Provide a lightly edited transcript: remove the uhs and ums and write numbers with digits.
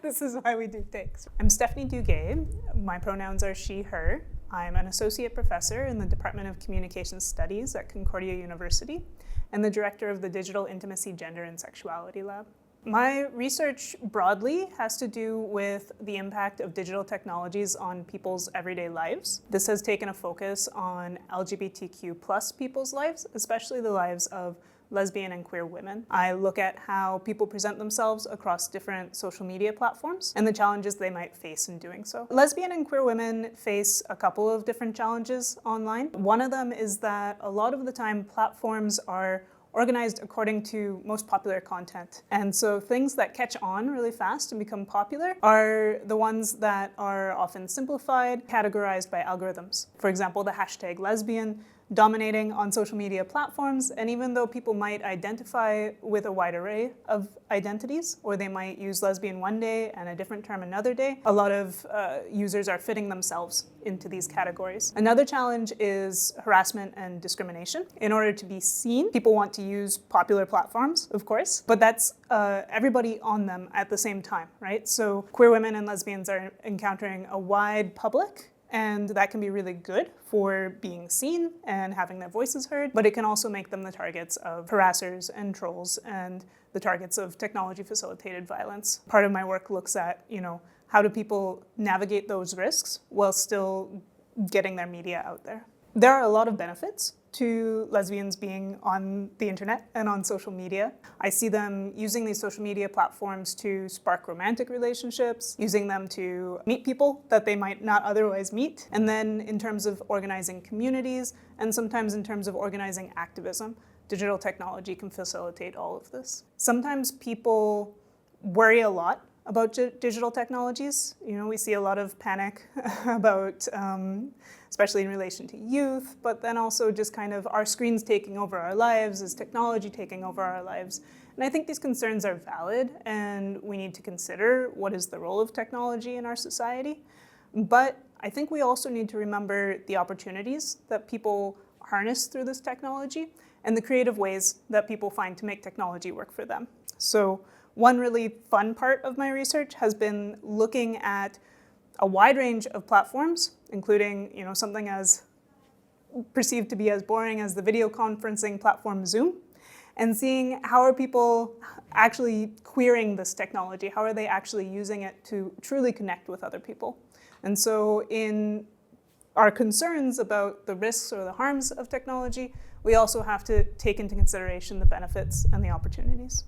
This is why we do takes. I'm Stefanie Duguay. My pronouns are she, her. I'm an associate professor in the Department of Communication Studies at Concordia University and the director of the Digital Intimacy, Gender, and Sexuality Lab. My research broadly has to do with the impact of digital technologies on people's everyday lives. This has taken a focus on LGBTQ+ people's lives, especially the lives of lesbian and queer women. I look at how people present themselves across different social media platforms and the challenges they might face in doing so. Lesbian and queer women face a couple of different challenges online. One of them is that a lot of the time platforms are organized according to most popular content. And so things that catch on really fast and become popular are the ones that are often simplified, categorized by algorithms. For example, the hashtag lesbian dominating on social media platforms, and even though people might identify with a wide array of identities, or they might use lesbian one day and a different term another day, a lot of users are fitting themselves into these categories. Another challenge is harassment and discrimination. In order to be seen, people want to use popular platforms, of course, but that's everybody on them at the same time, right? So queer women and lesbians are encountering a wide public, and that can be really good for being seen and having their voices heard, but it can also make them the targets of harassers and trolls and the targets of technology-facilitated violence. Part of my work looks at, how do people navigate those risks while still getting their media out there. There are a lot of benefits to lesbians being on the internet and on social media. I see them using these social media platforms to spark romantic relationships, using them to meet people that they might not otherwise meet, and then in terms of organizing communities, and sometimes in terms of organizing activism, digital technology can facilitate all of this. Sometimes people worry a lot about digital technologies. We see a lot of panic about, especially in relation to youth, but then also just kind of our screens taking over our lives, is technology taking over our lives? And I think these concerns are valid, and we need to consider what is the role of technology in our society. But I think we also need to remember the opportunities that people harness through this technology and the creative ways that people find to make technology work for them. So one really fun part of my research has been looking at a wide range of platforms, including something as perceived to be as boring as the video conferencing platform Zoom, and seeing how are people actually queering this technology, how are they actually using it to truly connect with other people. And so in our concerns about the risks or the harms of technology, we also have to take into consideration the benefits and the opportunities.